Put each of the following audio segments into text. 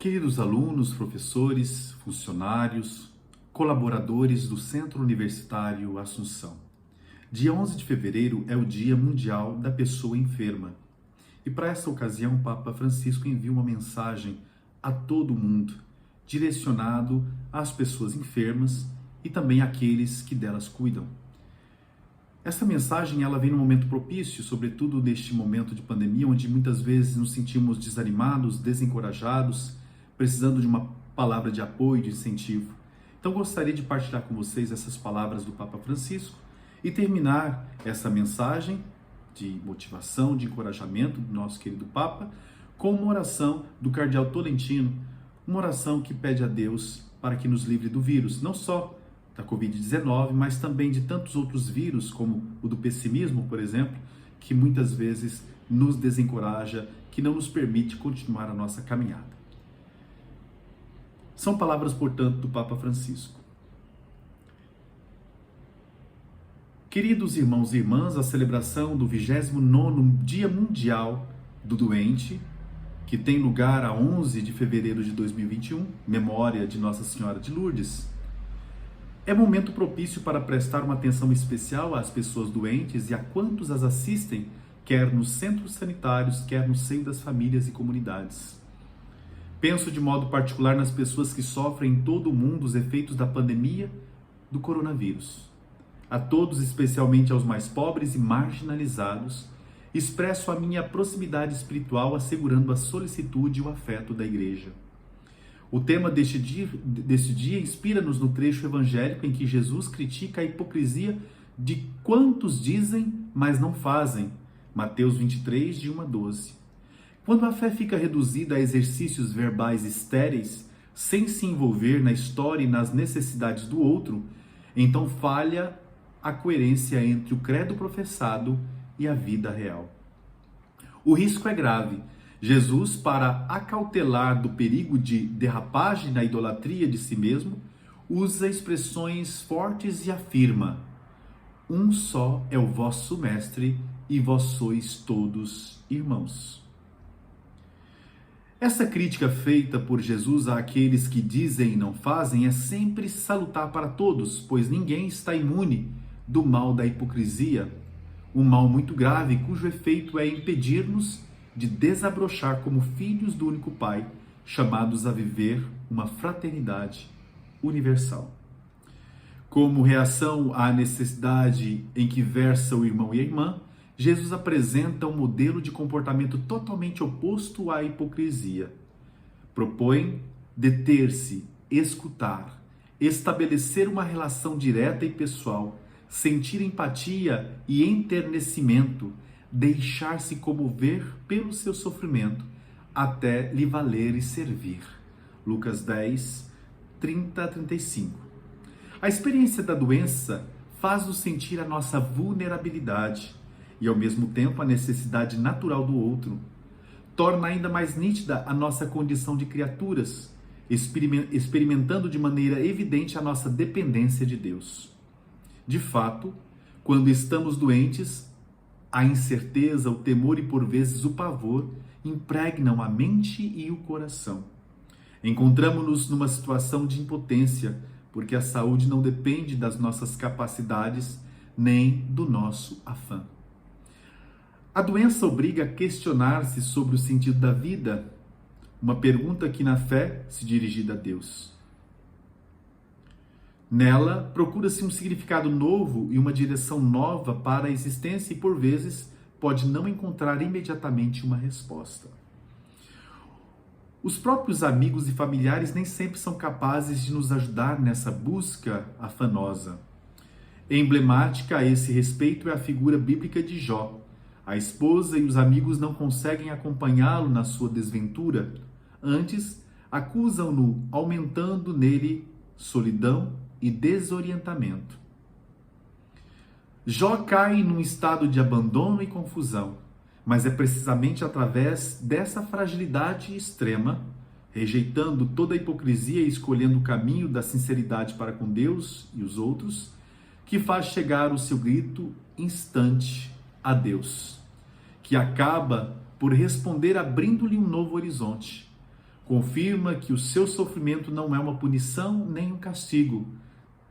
Queridos alunos, professores, funcionários, colaboradores do Centro Universitário Assunção, dia 11 de fevereiro é o Dia Mundial da Pessoa Enferma. E para essa ocasião, o Papa Francisco envia uma mensagem a todo mundo, direcionado às pessoas enfermas e também àqueles que delas cuidam. Essa mensagem ela vem num momento propício, sobretudo neste momento de pandemia, onde muitas vezes nos sentimos desanimados, desencorajados, precisando de uma palavra de apoio, de incentivo. Então gostaria de partilhar com vocês essas palavras do Papa Francisco e terminar essa mensagem de motivação, de encorajamento do nosso querido Papa, com uma oração do Cardeal Tolentino, uma oração que pede a Deus para que nos livre do vírus, não só da Covid-19, mas também de tantos outros vírus, como o do pessimismo, por exemplo, que muitas vezes nos desencoraja, que não nos permite continuar a nossa caminhada. São palavras, portanto, do Papa Francisco. Queridos irmãos e irmãs, a celebração do 29º Dia Mundial do Doente, que tem lugar a 11 de fevereiro de 2021, memória de Nossa Senhora de Lourdes, é momento propício para prestar uma atenção especial às pessoas doentes e a quantos as assistem, quer nos centros sanitários, quer no seio das famílias e comunidades. Penso de modo particular nas pessoas que sofrem em todo o mundo os efeitos da pandemia do coronavírus. A todos, especialmente aos mais pobres e marginalizados, expresso a minha proximidade espiritual assegurando a solicitude e o afeto da Igreja. O tema deste dia inspira-nos no trecho evangélico em que Jesus critica a hipocrisia de quantos dizem, mas não fazem. Mateus 23, de 1 a 12. Quando a fé fica reduzida a exercícios verbais estéreis, sem se envolver na história e nas necessidades do outro, então falha a coerência entre o credo professado e a vida real. O risco é grave. Jesus, para acautelar do perigo de derrapagem na idolatria de si mesmo, usa expressões fortes e afirma: um só é o vosso mestre e vós sois todos irmãos. Essa crítica feita por Jesus àqueles que dizem e não fazem é sempre salutar para todos, pois ninguém está imune do mal da hipocrisia, um mal muito grave cujo efeito é impedir-nos de desabrochar como filhos do único Pai, chamados a viver uma fraternidade universal. Como reação à necessidade em que versa o irmão e a irmã, Jesus apresenta um modelo de comportamento totalmente oposto à hipocrisia. Propõe deter-se, escutar, estabelecer uma relação direta e pessoal, sentir empatia e enternecimento, deixar-se comover pelo seu sofrimento, até lhe valer e servir. Lucas 10, 30 a 35. A experiência da doença faz-nos sentir a nossa vulnerabilidade e, ao mesmo tempo, a necessidade natural do outro. Torna ainda mais nítida a nossa condição de criaturas, experimentando de maneira evidente a nossa dependência de Deus. De fato, quando estamos doentes, a incerteza, o temor e, por vezes, o pavor impregnam a mente e o coração. Encontramos-nos numa situação de impotência, porque a saúde não depende das nossas capacidades nem do nosso afã. A doença obriga a questionar-se sobre o sentido da vida, uma pergunta que na fé se dirigida a Deus. Nela, procura-se um significado novo e uma direção nova para a existência e, por vezes, pode não encontrar imediatamente uma resposta. Os próprios amigos e familiares nem sempre são capazes de nos ajudar nessa busca afanosa. Emblemática a esse respeito é a figura bíblica de Jó. A esposa e os amigos não conseguem acompanhá-lo na sua desventura, antes acusam-no, aumentando nele solidão e desorientamento. Jó cai num estado de abandono e confusão, mas é precisamente através dessa fragilidade extrema, rejeitando toda a hipocrisia e escolhendo o caminho da sinceridade para com Deus e os outros, que faz chegar o seu grito instante a Deus, que acaba por responder abrindo-lhe um novo horizonte. Confirma que o seu sofrimento não é uma punição nem um castigo,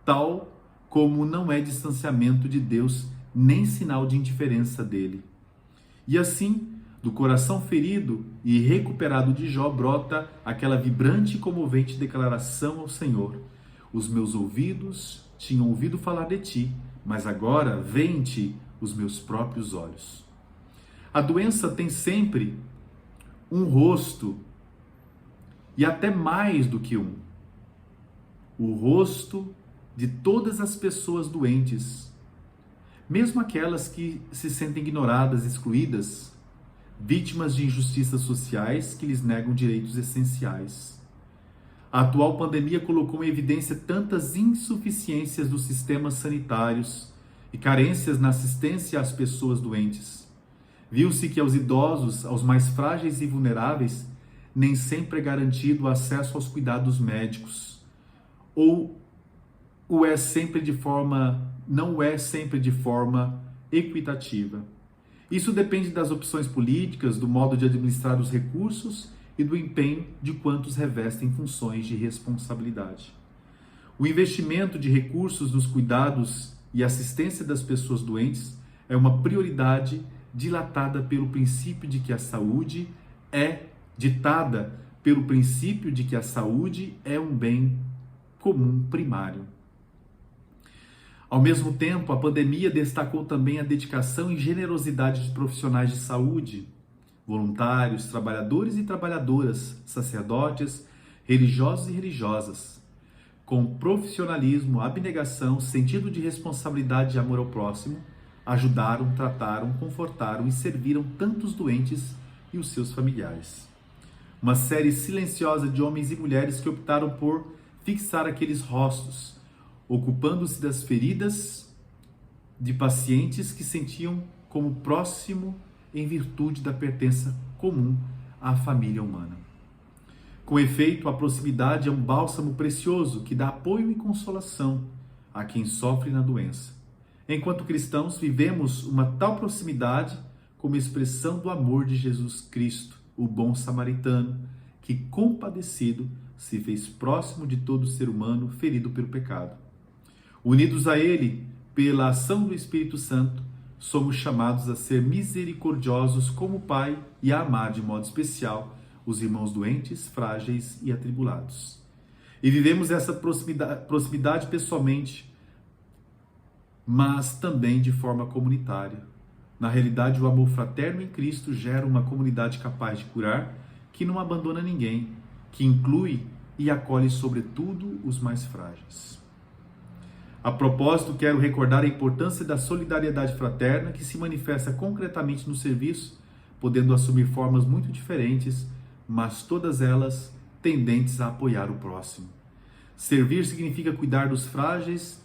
tal como não é distanciamento de Deus nem sinal de indiferença dele. E assim, do coração ferido e recuperado de Jó brota aquela vibrante e comovente declaração ao Senhor: os meus ouvidos tinham ouvido falar de ti, mas agora veem em ti os meus próprios olhos. A doença tem sempre um rosto, e até mais do que um. O rosto de todas as pessoas doentes, mesmo aquelas que se sentem ignoradas, excluídas, vítimas de injustiças sociais que lhes negam direitos essenciais. A atual pandemia colocou em evidência tantas insuficiências dos sistemas sanitários e carências na assistência às pessoas doentes. Viu-se que aos idosos, aos mais frágeis e vulneráveis, nem sempre é garantido o acesso aos cuidados médicos, ou não é sempre de forma equitativa. Isso depende das opções políticas, do modo de administrar os recursos e do empenho de quantos revestem funções de responsabilidade. O investimento de recursos nos cuidados e assistência das pessoas doentes é uma prioridade dilatada pelo princípio de que a saúde é um bem comum primário. Ao mesmo tempo, a pandemia destacou também a dedicação e generosidade de profissionais de saúde, voluntários, trabalhadores e trabalhadoras, sacerdotes, religiosos e religiosas. Com profissionalismo, abnegação, sentido de responsabilidade e amor ao próximo, ajudaram, trataram, confortaram e serviram tantos doentes e os seus familiares. Uma série silenciosa de homens e mulheres que optaram por fixar aqueles rostos, ocupando-se das feridas de pacientes que sentiam como próximo em virtude da pertença comum à família humana. Com efeito, a proximidade é um bálsamo precioso que dá apoio e consolação a quem sofre na doença. Enquanto cristãos, vivemos uma tal proximidade como expressão do amor de Jesus Cristo, o bom samaritano, que, compadecido, se fez próximo de todo ser humano ferido pelo pecado. Unidos a Ele, pela ação do Espírito Santo, somos chamados a ser misericordiosos como Pai e a amar de modo especial os irmãos doentes, frágeis e atribulados. E vivemos essa proximidade pessoalmente, mas também de forma comunitária. Na realidade, o amor fraterno em Cristo gera uma comunidade capaz de curar, que não abandona ninguém, que inclui e acolhe sobretudo os mais frágeis. A propósito, quero recordar a importância da solidariedade fraterna que se manifesta concretamente no serviço, podendo assumir formas muito diferentes, mas todas elas tendentes a apoiar o próximo. Servir significa cuidar dos frágeis,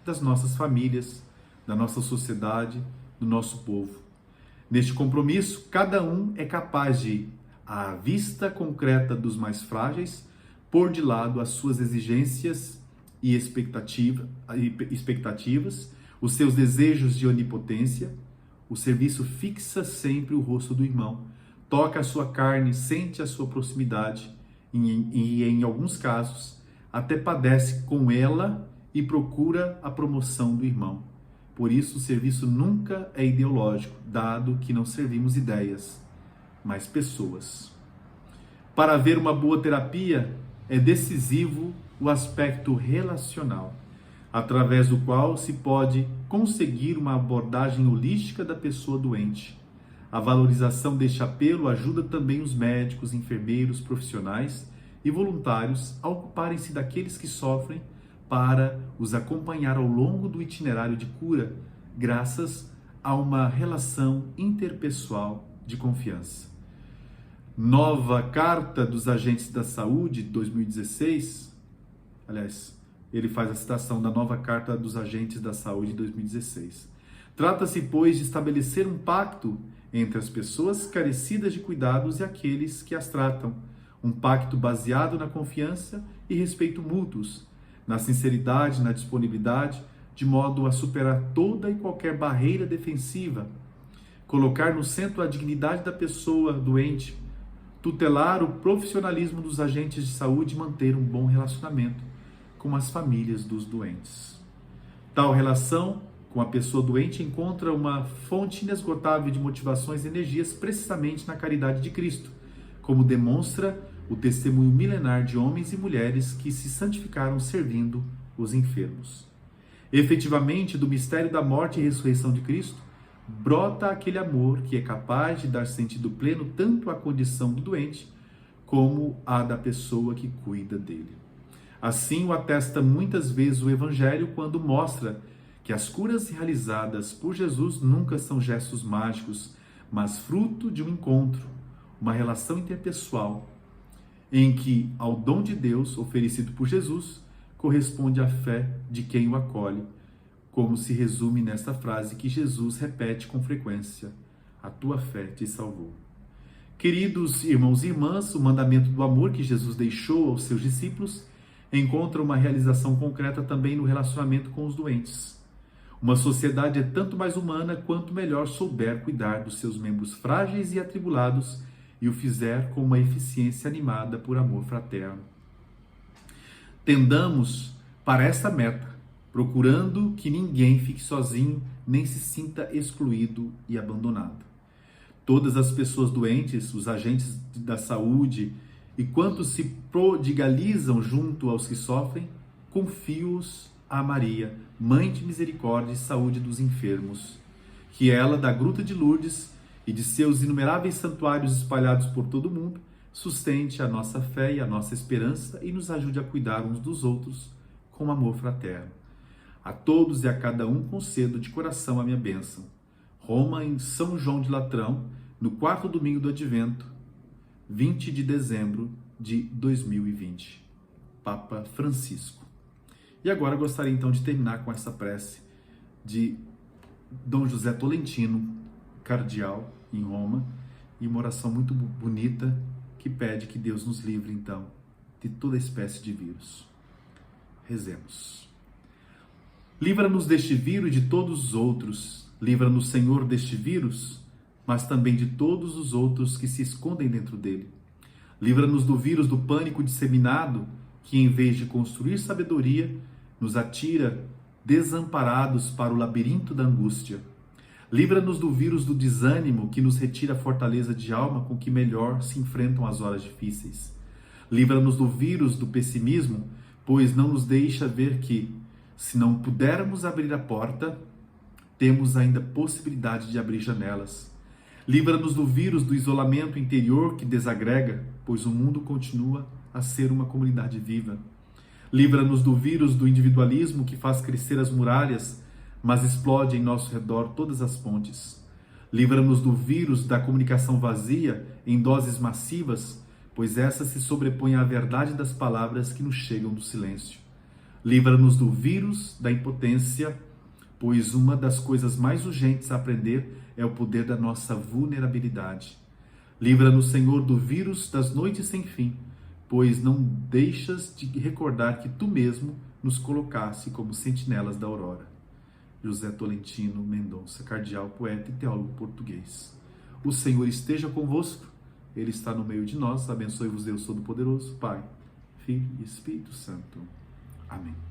das nossas famílias, da nossa sociedade, do nosso povo. Neste compromisso, cada um é capaz de, à vista concreta dos mais frágeis, pôr de lado as suas exigências e expectativas, os seus desejos de onipotência. O serviço fixa sempre o rosto do irmão, toca a sua carne, sente a sua proximidade e, em alguns casos, até padece com ela e procura a promoção do irmão. Por isso, o serviço nunca é ideológico, dado que não servimos ideias, mas pessoas. Para haver uma boa terapia, é decisivo o aspecto relacional, através do qual se pode conseguir uma abordagem holística da pessoa doente. A valorização deste apelo ajuda também os médicos, enfermeiros, profissionais e voluntários a ocuparem-se daqueles que sofrem, para os acompanhar ao longo do itinerário de cura, graças a uma relação interpessoal de confiança. Nova Carta dos Agentes da Saúde, 2016, aliás, ele faz a citação da Nova Carta dos Agentes da Saúde, 2016. Trata-se, pois, de estabelecer um pacto entre as pessoas carecidas de cuidados e aqueles que as tratam, um pacto baseado na confiança e respeito mútuos, na sinceridade, na disponibilidade, de modo a superar toda e qualquer barreira defensiva, colocar no centro a dignidade da pessoa doente, tutelar o profissionalismo dos agentes de saúde e manter um bom relacionamento com as famílias dos doentes. Tal relação com a pessoa doente encontra uma fonte inesgotável de motivações e energias precisamente na caridade de Cristo, como demonstra o testemunho milenar de homens e mulheres que se santificaram servindo os enfermos. Efetivamente, do mistério da morte e ressurreição de Cristo, brota aquele amor que é capaz de dar sentido pleno tanto à condição do doente como à da pessoa que cuida dele. Assim o atesta muitas vezes o Evangelho quando mostra que as curas realizadas por Jesus nunca são gestos mágicos, mas fruto de um encontro, uma relação interpessoal, em que ao dom de Deus oferecido por Jesus corresponde a fé de quem o acolhe, como se resume nesta frase que Jesus repete com frequência: a tua fé te salvou. Queridos irmãos e irmãs, o mandamento do amor que Jesus deixou aos seus discípulos encontra uma realização concreta também no relacionamento com os doentes. Uma sociedade é tanto mais humana quanto melhor souber cuidar dos seus membros frágeis e atribulados e o fizer com uma eficiência animada por amor fraterno. Tendamos para esta meta, procurando que ninguém fique sozinho nem se sinta excluído e abandonado. Todas as pessoas doentes, os agentes da saúde e quantos se prodigalizam junto aos que sofrem, confio-os a Maria, Mãe de Misericórdia e Saúde dos enfermos, que ela, da Gruta de Lourdes e de seus inumeráveis santuários espalhados por todo o mundo, sustente a nossa fé e a nossa esperança e nos ajude a cuidar uns dos outros com amor fraterno. A todos e a cada um concedo de coração a minha bênção. Roma, em São João de Latrão, no 4º domingo do Advento, 20 de dezembro de 2020. Papa Francisco. E agora gostaria então de terminar com essa prece de Dom José Tolentino, cardeal em Roma, e uma oração muito bonita que pede que Deus nos livre então de toda espécie de vírus. Rezemos. Livra-nos deste vírus e de todos os outros. Livra-nos, Senhor, deste vírus, mas também de todos os outros que se escondem dentro dele. Livra-nos do vírus do pânico disseminado, que em vez de construir sabedoria, nos atira desamparados para o labirinto da angústia. Livra-nos do vírus do desânimo, que nos retira a fortaleza de alma com que melhor se enfrentam as horas difíceis. Livra-nos do vírus do pessimismo, pois não nos deixa ver que, se não pudermos abrir a porta, temos ainda possibilidade de abrir janelas. Livra-nos do vírus do isolamento interior que desagrega, pois o mundo continua a ser uma comunidade viva. Livra-nos do vírus do individualismo que faz crescer as muralhas, mas explode em nosso redor todas as pontes. Livra-nos do vírus da comunicação vazia em doses massivas, pois essa se sobrepõe à verdade das palavras que nos chegam do silêncio. Livra-nos do vírus da impotência, pois uma das coisas mais urgentes a aprender é o poder da nossa vulnerabilidade. Livra-nos, Senhor, do vírus das noites sem fim, pois não deixas de recordar que tu mesmo nos colocaste como sentinelas da aurora. José Tolentino Mendonça, cardeal, poeta e teólogo português. O Senhor esteja convosco, Ele está no meio de nós. Abençoe-vos Deus Todo-Poderoso, Pai, Filho e Espírito Santo. Amém.